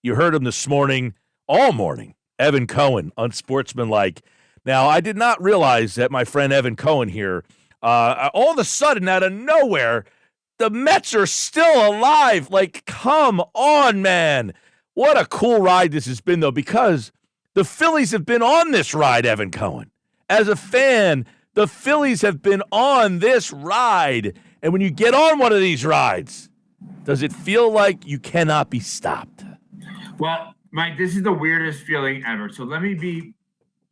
You heard him this morning, all morning, Evan Cohen, unsportsmanlike. Now, I did not realize that my friend Evan Cohen here, all of a sudden, out of nowhere, the Mets are still alive. Like, come on, man. What a cool ride this has been, though, because the Phillies have been on this ride, Evan Cohen. As a fan, the Phillies have been on this ride. And when you get on one of these rides, does it feel like you cannot be stopped? Well, Mike, this is the weirdest feeling ever. So let me be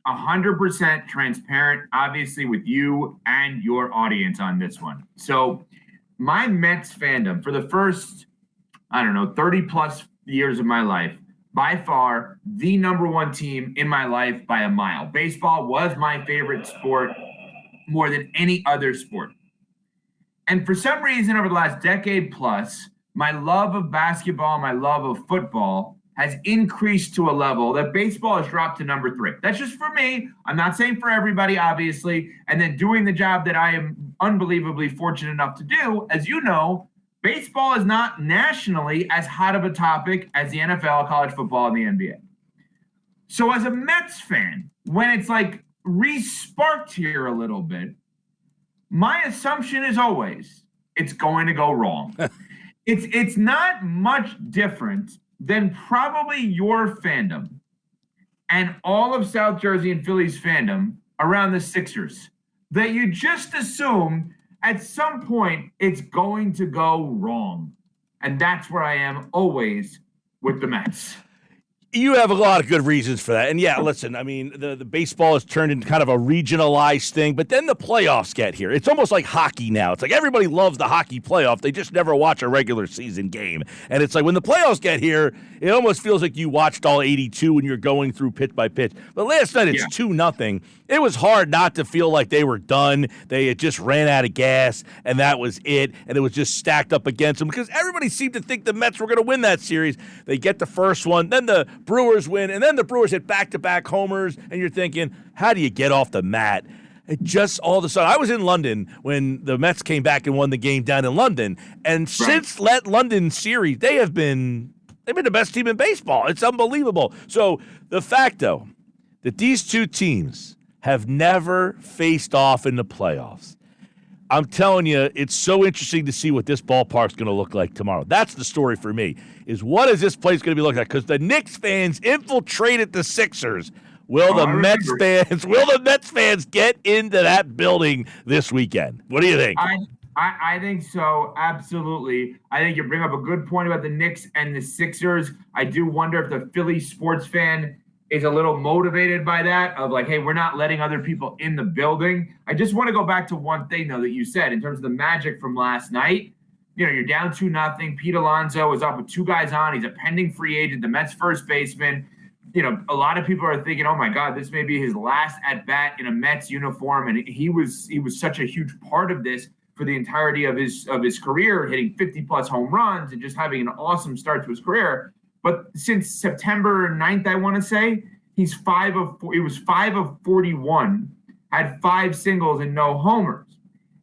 100% transparent, obviously, with you and your audience on this one. So my Mets fandom for the first, 30 plus years of my life, by far the number one team in my life by a mile. Baseball was my favorite sport more than any other sport. And for some reason, over the last decade plus, my love of basketball, my love of football has increased to a level that baseball has dropped to number 3. That's just for me. I'm not saying for everybody, obviously. And then doing the job that I am unbelievably fortunate enough to do, as you know, baseball is not nationally as hot of a topic as the NFL, college football, and the NBA. So as a Mets fan, when it's like re-sparked here a little bit, my assumption is always it's going to go wrong. It's not much different than probably your fandom and all of South Jersey and Phillies fandom around the Sixers, that you just assume at some point it's going to go wrong. And that's where I am always with the Mets. You have a lot of good reasons for that. And yeah, listen, I mean, the baseball has turned into kind of a regionalized thing, but then the playoffs get here. It's almost like hockey now. It's like everybody loves the hockey playoff. They just never watch a regular season game. And it's like when the playoffs get here, it almost feels like you watched all 82 when you're going through pitch by pitch. But last night it's 2-0. It was hard not to feel like they were done. They had just ran out of gas, and that was it. And it was just stacked up against them because everybody seemed to think the Mets were going to win that series. They get the first one, then the Brewers win, and then the Brewers hit back-to-back homers, and you're thinking, how do you get off the mat? It just all of a sudden, I was in London when the Mets came back and won the game down in London, and since that London series, they've been the best team in baseball. It's unbelievable. So the fact, though, that these two teams have never faced off in the playoffs, I'm telling you, it's so interesting to see what this ballpark's going to look like tomorrow. That's the story for me, is what is this place going to be looking like? Because the Knicks fans infiltrated the Sixers. Will the Mets fans get into that building this weekend? What do you think? I think so, absolutely. I think you bring up a good point about the Knicks and the Sixers. I do wonder if the Philly sports fan is a little motivated by that, of like, hey, we're not letting other people in the building. I just want to go back to one thing, though, that you said in terms of the Magic from last night. You know, you're down 2-0. Pete Alonso is up with 2 guys on. He's a pending free agent, the Mets first baseman. You know, a lot of people are thinking, oh my God, this may be his last at bat in a Mets uniform. And he was such a huge part of this for the entirety of his career, hitting 50+ home runs and just having an awesome start to his career. But since September 9th, I want to say, he was 5 of 41, had 5 singles and no homers.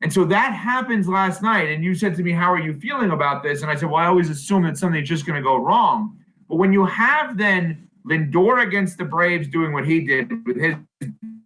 And so that happens last night. And you said to me, how are you feeling about this? And I said, well, I always assume that something's just going to go wrong. But when you have then Lindor against the Braves doing what he did with his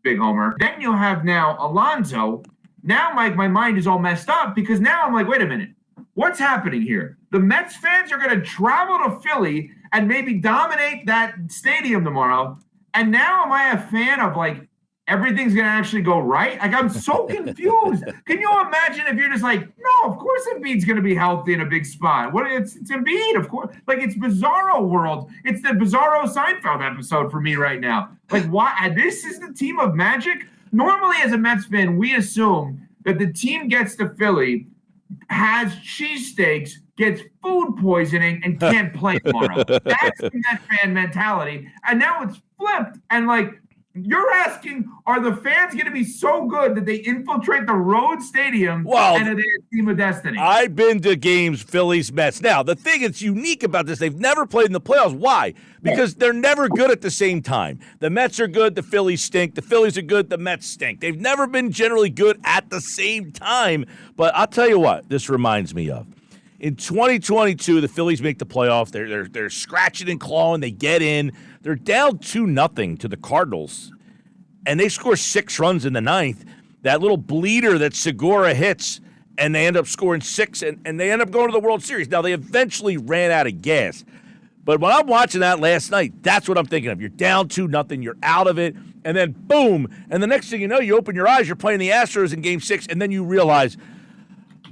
big homer, then you have now Alonso. Now, Mike, my mind is all messed up because now I'm like, wait a minute. What's happening here? The Mets fans are going to travel to Philly and maybe dominate that stadium tomorrow. And now am I a fan of like everything's going to actually go right? Like I'm so confused. Can you imagine if you're just like, no, of course Embiid's going to be healthy in a big spot. It's Embiid, of course. Like it's Bizarro world. It's the Bizarro Seinfeld episode for me right now. Like why? This is the team of magic. Normally as a Mets fan, we assume that the team gets to Philly, has cheesesteaks, gets food poisoning, and can't play tomorrow. That's the Met fan mentality. And now it's flipped. And like, you're asking, are the fans going to be so good that they infiltrate the road stadium and are they a team of destiny? I've been to games, Phillies, Mets. Now, the thing that's unique about this, they've never played in the playoffs. Why? Because they're never good at the same time. The Mets are good, the Phillies stink. The Phillies are good, the Mets stink. They've never been generally good at the same time. But I'll tell you what this reminds me of. In 2022, the Phillies make the playoff. They're scratching and clawing. They get in. They're down 2-0 to the Cardinals, and they score 6 runs in the ninth. That little bleeder that Segura hits, and they end up scoring 6, and they end up going to the World Series. Now, they eventually ran out of gas. But when I'm watching that last night, that's what I'm thinking of. You're down 2-0, you're out of it, and then boom, and the next thing you know, you open your eyes, you're playing the Astros in Game 6, and then you realize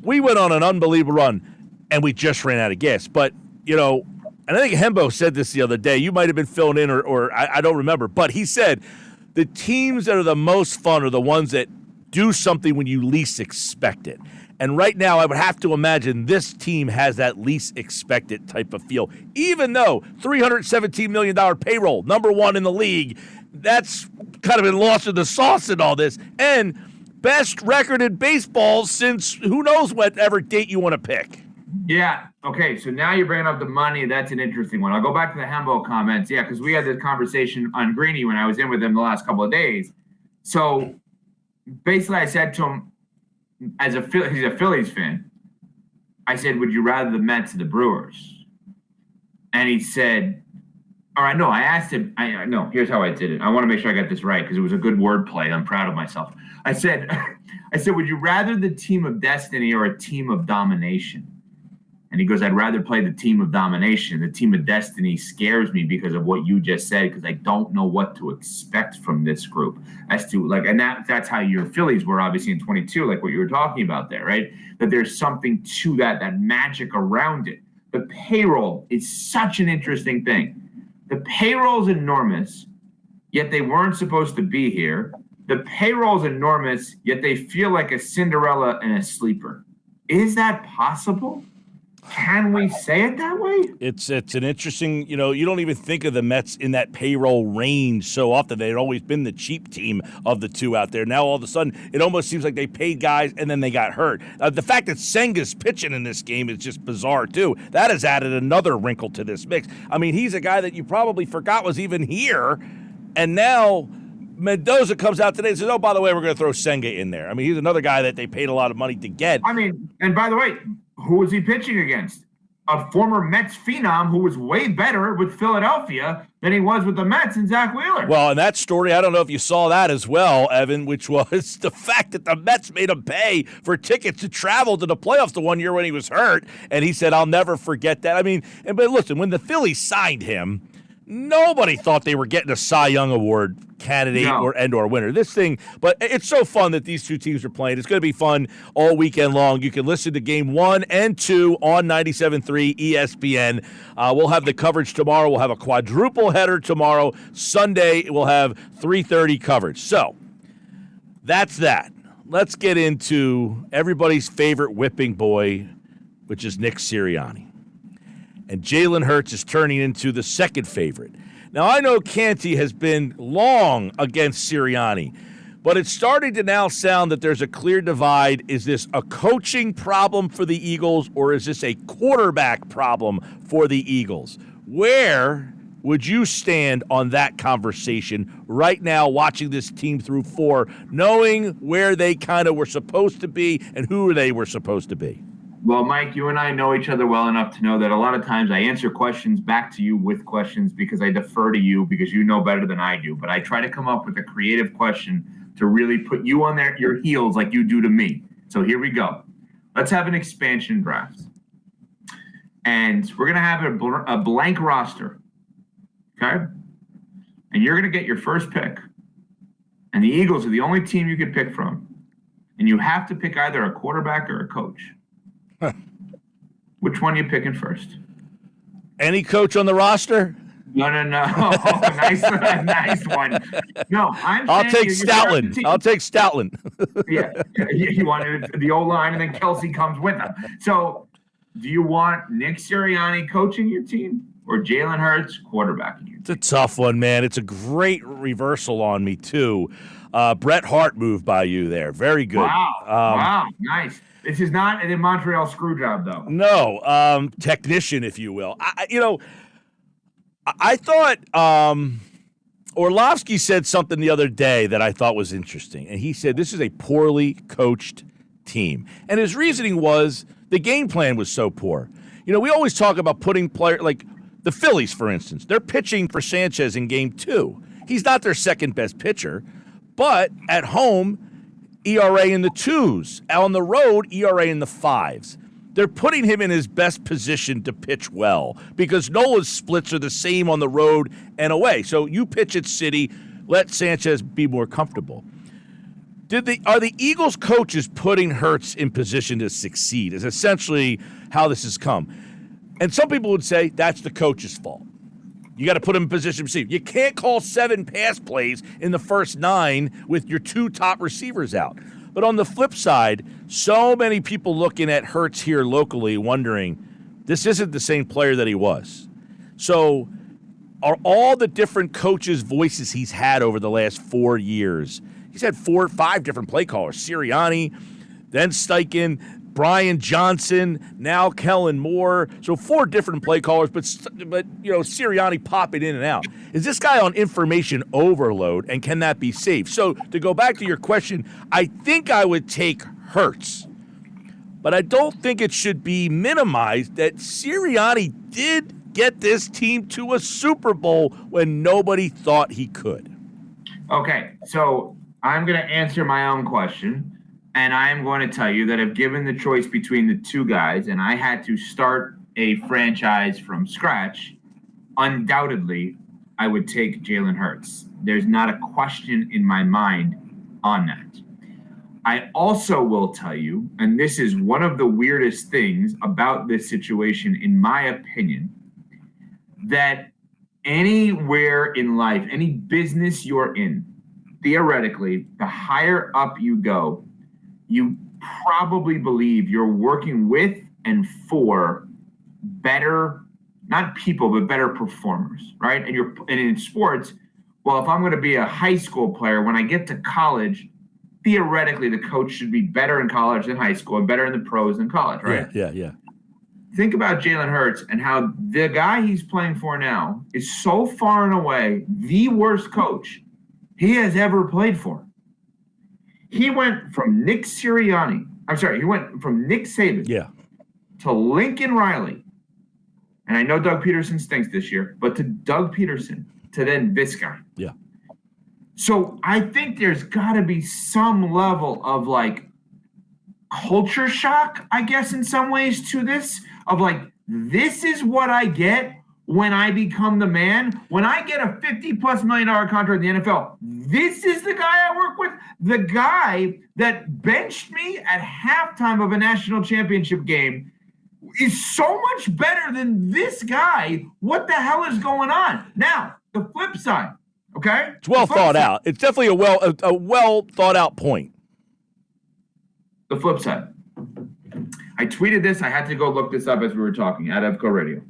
we went on an unbelievable run, and we just ran out of gas. But, and I think Hembo said this the other day. You might have been filling in, or I don't remember, but he said the teams that are the most fun are the ones that do something when you least expect it. And right now, I would have to imagine this team has that least expected type of feel. Even though $317 million payroll, number 1 in the league, that's kind of been lost in the sauce in all this. And best record in baseball since who knows whatever date you want to pick. Yeah. Okay. So now you're bringing up the money. That's an interesting one. I'll go back to the Hembo comments. Yeah, because we had this conversation on Greeny when I was in with him the last couple of days. So basically, I said to him, he's a Phillies fan. I said, would you rather the Mets or the Brewers? And he said, all right, no, I asked him. No, here's how I did it. I want to make sure I got this right because it was a good wordplay. I'm proud of myself. I said, would you rather the team of destiny or a team of domination? And he goes, I'd rather play the team of domination. The team of destiny scares me because of what you just said, because I don't know what to expect from this group. And that's how your Phillies were obviously in 22, like what you were talking about there, right? That there's something to that magic around it. The payroll is such an interesting thing. The payroll's enormous, yet they weren't supposed to be here. The payroll's enormous, yet they feel like a Cinderella and a sleeper. Is that possible? Can we say it that way? It's an interesting, you don't even think of the Mets in that payroll range so often. They'd always been the cheap team of the two out there. Now all of a sudden, it almost seems like they paid guys and then they got hurt. The fact that Senga's pitching in this game is just bizarre too. That has added another wrinkle to this mix. I mean, he's a guy that you probably forgot was even here, and now Mendoza comes out today and says, oh, by the way, we're going to throw Senga in there. I mean, he's another guy that they paid a lot of money to get. I mean, and by the way, who was he pitching against? A former Mets phenom who was way better with Philadelphia than he was with the Mets and Zach Wheeler. Well, and that story, I don't know if you saw that as well, Evan, which was the fact that the Mets made him pay for tickets to travel to the playoffs the one year when he was hurt. And he said, I'll never forget that. I mean, but listen, when the Phillies signed him, nobody thought they were getting a Cy Young Award candidate or winner. This thing, but it's so fun that these two teams are playing. It's going to be fun all weekend long. You can listen to Game 1 and 2 on 97.3 ESPN. We'll have the coverage tomorrow. We'll have a quadruple header tomorrow. Sunday, we'll have 3:30 coverage. So that's that. Let's get into everybody's favorite whipping boy, which is Nick Sirianni. And Jalen Hurts is turning into the second favorite. Now, I know Canty has been long against Sirianni, but it's starting to now sound that there's a clear divide. Is this a coaching problem for the Eagles, or is this a quarterback problem for the Eagles? Where would you stand on that conversation right now, watching this team through 4, knowing where they kind of were supposed to be and who they were supposed to be? Well, Mike, you and I know each other well enough to know that a lot of times I answer questions back to you with questions because I defer to you because you know better than I do. But I try to come up with a creative question to really put you on your heels like you do to me. So here we go. Let's have an expansion draft. And we're going to have a blank roster. Okay? And you're going to get your first pick. And the Eagles are the only team you can pick from. And you have to pick either a quarterback or a coach. Which one are you picking first? Any coach on the roster? No. nice one. No, I'll take Stoutland. I'll take Stoutland. Yeah, you wanted the O-line, and then Kelsey comes with them. So, do you want Nick Sirianni coaching your team or Jalen Hurts quarterbacking your team? It's a tough one, man. It's a great reversal on me, too. Bret Hart moved by you there. Very good. Wow, nice. This is not a Montreal screw job, though. No, technician, if you will. I thought Orlovsky said something the other day that I thought was interesting. And he said this is a poorly coached team. And his reasoning was The game plan was so poor. You know, we always talk about putting players like the Phillies, for instance. They're pitching for Sanchez in game 2. He's not their second best pitcher, but at home, ERA in the 2s. On the road, ERA in the 5s. They're putting him in his best position to pitch well because Nola's splits are the same on the road and away. So you pitch at City, let Sanchez be more comfortable. Are the Eagles coaches putting Hurts in position to succeed is essentially how this has come. And some people would say that's the coach's fault. You got to put him in position to receive. You can't call 7 pass plays in the first 9 with your 2 top receivers out. But on the flip side, so many people looking at Hurts here locally wondering, this isn't the same player that he was. So are all the different coaches' voices he's had over the last 4 years, he's had 4 or 5 different play callers, Sirianni, then Steichen, Brian Johnson, now Kellen Moore. So 4 different play callers, but you know, Sirianni popping in and out. Is this guy on information overload, and can that be saved? So to go back to your question, I think I would take Hurts, but I don't think it should be minimized that Sirianni did get this team to a Super Bowl when nobody thought he could. Okay, so I'm going to answer my own question. And I am going to tell you that if given the choice between the 2 guys and I had to start a franchise from scratch, undoubtedly, I would take Jalen Hurts. There's not a question in my mind on that. I also will tell you, and this is one of the weirdest things about this situation, in my opinion, that anywhere in life, any business you're in, theoretically, the higher up you go, you probably believe you're working with and for better, not people, but better performers, right? And in sports, well, if I'm going to be a high school player, when I get to college, theoretically, the coach should be better in college than high school and better in the pros than college, right? Yeah. Think about Jalen Hurts and how the guy he's playing for now is so far and away the worst coach he has ever played for. He went from Nick Sirianni. He went from Nick Saban to Lincoln Riley. And I know Doug Peterson stinks this year, but to Doug Peterson, to then this guy. Yeah. So I think there's got to be some level of like culture shock, I guess, in some ways to this, of like, this is what I get when I become the man. When I get a $50+ million contract in the NFL, this is the guy I work with. The guy that benched me at halftime of a national championship game is so much better than this guy. What the hell is going on? Now, the flip side, okay? It's well thought out. It's definitely a well thought out point. The flip side. I tweeted this. I had to go look this up as we were talking at EVCO Radio.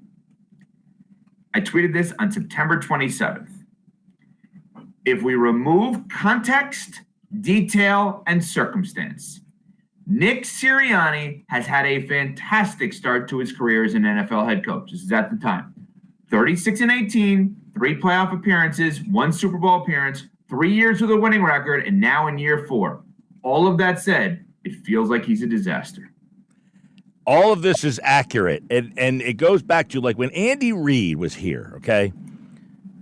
I tweeted this on September 27th. If we remove context, detail, and circumstance, Nick Sirianni has had a fantastic start to his career as an NFL head coach. This is at the time. 36-18, 3 playoff appearances, 1 Super Bowl appearance, 3 years with a winning record, and now in year 4. All of that said, it feels like he's a disaster. All of this is accurate, and it goes back to like when Andy Reid was here, okay?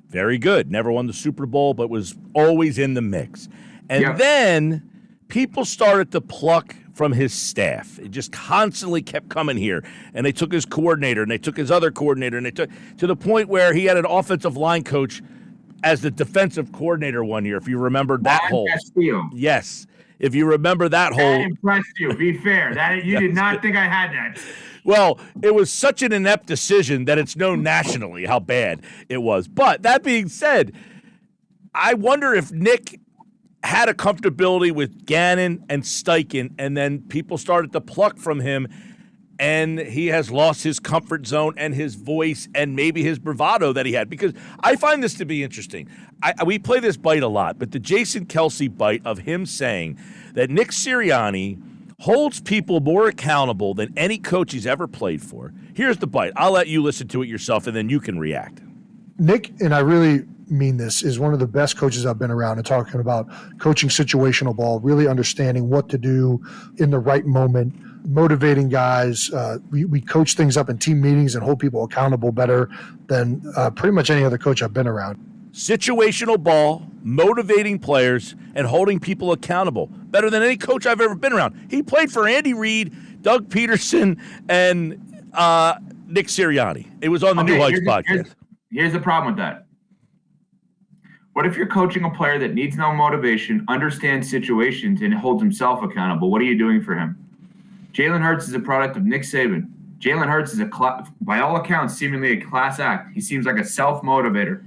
Very good. Never won the Super Bowl, but was always in the mix. And then people started to pluck from his staff. It just constantly kept coming here. And they took his coordinator, and they took his other coordinator, and they took to the point where he had an offensive line coach as the defensive coordinator one year, if you remember that whole. Yes. If you remember that whole. That impressed you. Be fair. That you did not think I had that. Well, it was such an inept decision that it's known nationally how bad it was. But that being said, I wonder if Nick had a comfortability with Gannon and Steichen, and then people started to pluck from him, and he has lost his comfort zone and his voice and maybe his bravado that he had. Because I find this to be interesting. We play this bite a lot, but the Jason Kelsey bite of him saying that Nick Sirianni holds people more accountable than any coach he's ever played for. Here's the bite. I'll let you listen to it yourself, and then you can react. Nick, and I really mean this, is one of the best coaches I've been around, and talking about coaching situational ball, really understanding what to do in the right moment motivating guys. We coach things up in team meetings and hold people accountable better than pretty much any other coach I've been around. Situational ball, motivating players, and holding people accountable. Better than any coach I've ever been around. He played for Andy Reid, Doug Peterson, and Nick Sirianni. It was on the New Heights podcast. Here's the problem with that. What if you're coaching a player that needs no motivation, understands situations, and holds himself accountable? What are you doing for him? Jalen Hurts is a product of Nick Saban. Jalen Hurts is, by all accounts, seemingly a class act. He seems like a self-motivator.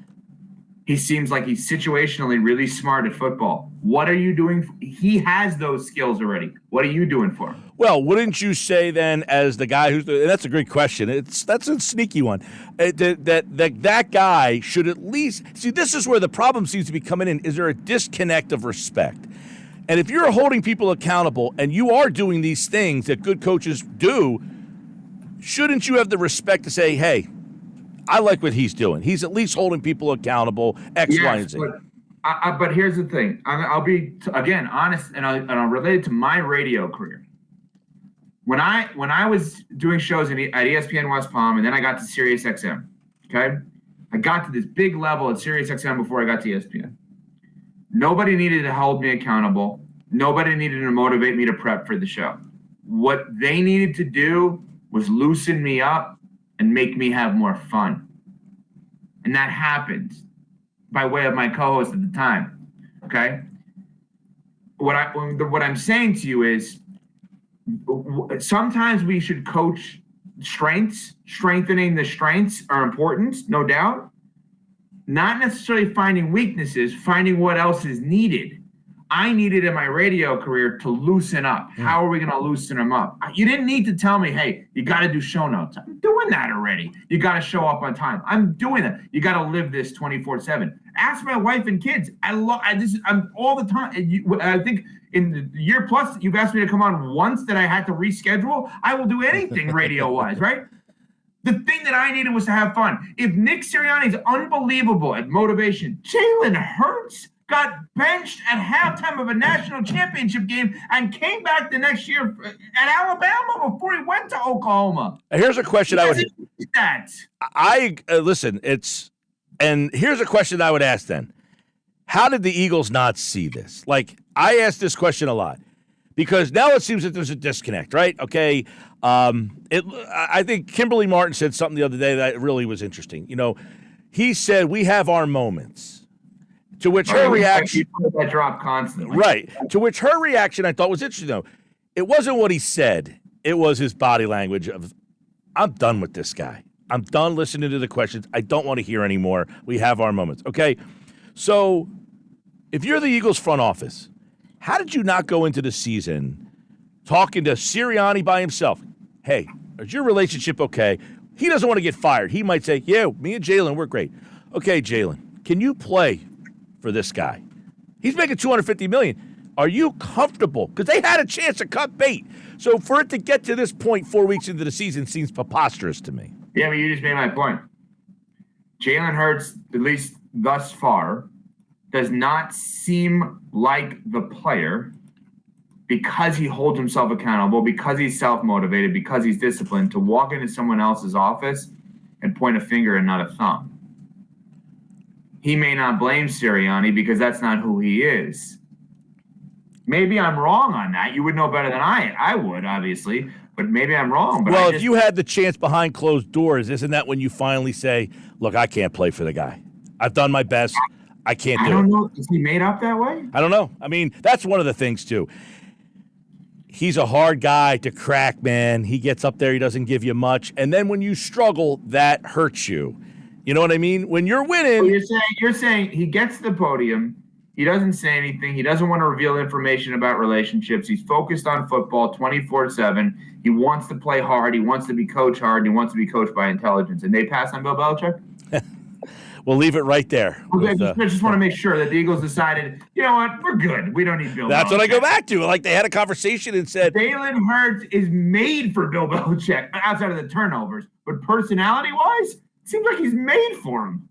He seems like he's situationally really smart at football. What are you doing? He has those skills already. What are you doing for him? Well, wouldn't you say then, as the guy and that's a great question. That's a sneaky one. That guy should at least see. This is where the problem seems to be coming in. Is there a disconnect of respect? And if you're holding people accountable and you are doing these things that good coaches do, shouldn't you have the respect to say, hey, I like what he's doing. He's at least holding people accountable, X, Y, and Z. But here's the thing. I'll be, again, honest, and I'll relate it to my radio career. When I was doing shows at ESPN West Palm, and then I got to Sirius XM, okay? I got to this big level at Sirius XM before I got to ESPN. Nobody needed to hold me accountable. Nobody needed to motivate me to prep for the show. What they needed to do was loosen me up and make me have more fun. And that happened by way of my co-host at the time, okay? What I'm saying to you is sometimes we should coach strengths. Strengthening the strengths are important, no doubt. Not necessarily finding weaknesses, finding what else is needed. I needed in my radio career to loosen up. How are we going to loosen them up? You didn't need to tell me, hey, you got to do show notes. I'm doing that already. You got to show up on time. I'm doing that. You got to live this 24/7. Ask my wife and kids. I'm all the time. I think in the year plus, you've asked me to come on once that I had to reschedule. I will do anything radio-wise, right? The thing that I needed was to have fun. If Nick Sirianni is unbelievable at motivation, Jalen Hurts got benched at halftime of a national championship game and came back the next year at Alabama before he went to Oklahoma. Here's a question I would listen. Here's a question I would ask then. How did the Eagles not see this? Like, I ask this question a lot because now it seems that there's a disconnect, right? Okay. I think Kimberly Martin said something the other day that really was interesting. You know, he said, we have our moments. To which her reaction, that drop constantly. Right. To which her reaction, I thought was interesting. Though it wasn't what he said; it was his body language of, "I'm done with this guy. I'm done listening to the questions. I don't want to hear anymore. We have our moments." Okay. So, if you're the Eagles front office, how did you not go into the season talking to Sirianni by himself? Hey, is your relationship okay? He doesn't want to get fired. He might say, "Yeah, me and Jalen, we're great." Okay, Jalen, can you play for this guy? He's making $250 million. Are you comfortable? Because they had a chance to cut bait. So for it to get to this point 4 weeks into the season seems preposterous to me. Yeah, but you just made my point. Jalen Hurts, at least thus far, does not seem like the player because he holds himself accountable, because he's self-motivated, because he's disciplined, to walk into someone else's office and point a finger and not a thumb. He may not blame Sirianni because that's not who he is. Maybe I'm wrong on that. You would know better than I would, obviously, but maybe I'm wrong. But well, if you had the chance behind closed doors, isn't that when you finally say, look, I can't play for the guy. I've done my best. I can't do it. I don't know. Is he made up that way? I don't know. I mean, that's one of the things, too. He's a hard guy to crack, man. He gets up there. He doesn't give you much. And then when you struggle, that hurts you. You know what I mean? When you're winning. Well, you're saying he gets to the podium. He doesn't say anything. He doesn't want to reveal information about relationships. He's focused on football 24/7. He wants to play hard. He wants to be coached hard. He wants to be coached by intelligence. And they pass on Bill Belichick? We'll leave it right there. I just want to make sure that the Eagles decided, you know what, we're good. We don't need Bill Belichick. That's what I go back to. Like, they had a conversation and said, Jalen Hurts is made for Bill Belichick outside of the turnovers. But personality-wise, it seems like he's made for him.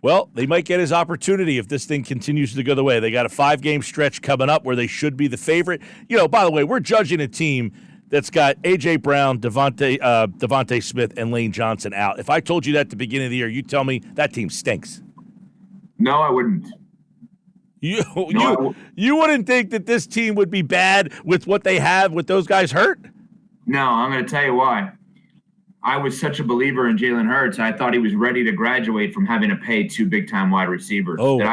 Well, they might get his opportunity if this thing continues to go the way. They got a 5-game stretch coming up where they should be the favorite. You know, by the way, we're judging a team that's got A.J. Brown, Devontae Smith, and Lane Johnson out. If I told you that at the beginning of the year, you'd tell me that team stinks. No, I wouldn't. You wouldn't think that this team would be bad with what they have with those guys hurt? No, I'm going to tell you why. I was such a believer in Jalen Hurts. I thought he was ready to graduate from having to pay 2 big-time wide receivers. Oh. That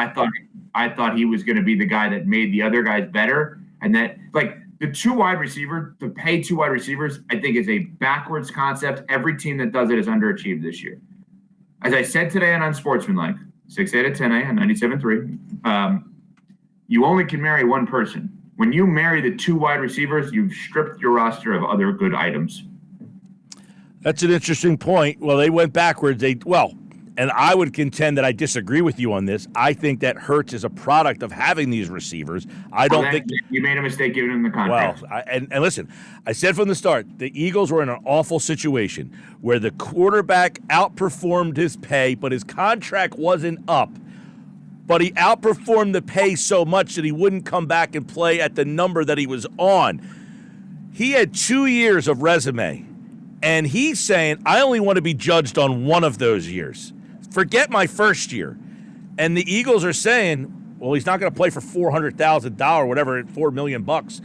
I thought he was going to be the guy that made the other guys better. And that, like, to pay 2 wide receivers, I think is a backwards concept. Every team that does it has underachieved this year. As I said today on Unsportsmanlike, 6A to 10A on 97.3, you only can marry one person. When you marry the 2 wide receivers, you've stripped your roster of other good items. That's an interesting point. Well, they went backwards. And I would contend that I disagree with you on this. I think that Hurts is a product of having these receivers. I don't think you made a mistake giving him the contract. Well, and listen, I said from the start, the Eagles were in an awful situation where the quarterback outperformed his pay, but his contract wasn't up. But he outperformed the pay so much that he wouldn't come back and play at the number that he was on. He had 2 years of resume, and he's saying, I only want to be judged on one of those years. Forget my first year. And the Eagles are saying, well, he's not going to play for $400,000, whatever, $4 million bucks.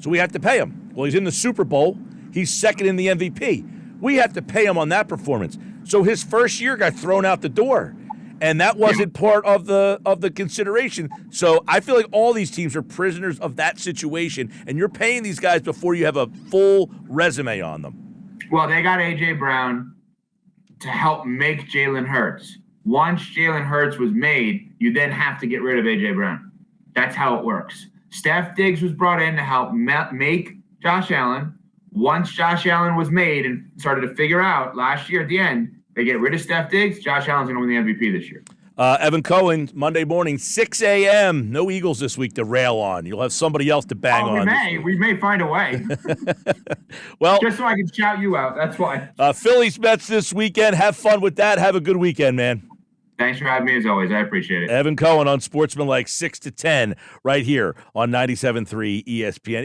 So we have to pay him. Well, he's in the Super Bowl. He's second in the MVP. We have to pay him on that performance. So his first year got thrown out the door. And that wasn't part of the consideration. So I feel like all these teams are prisoners of that situation, and you're paying these guys before you have a full resume on them. Well, they got A.J. Brown to help make Jalen Hurts. Once Jalen Hurts was made, you then have to get rid of A.J. Brown. That's how it works. Steph Diggs was brought in to help make Josh Allen. Once Josh Allen was made and started to figure out last year at the end, they get rid of Steph Diggs, Josh Allen's going to win the MVP this year. Evan Cohen, Monday morning, 6 a.m. No Eagles this week to rail on. You'll have somebody else to bang on. We may find a way. Well, just so I can shout you out. That's why. Phillies Mets this weekend. Have fun with that. Have a good weekend, man. Thanks for having me as always. I appreciate it. Evan Cohen on Sportsmanlike 6 to 10 right here on 97.3 ESPN.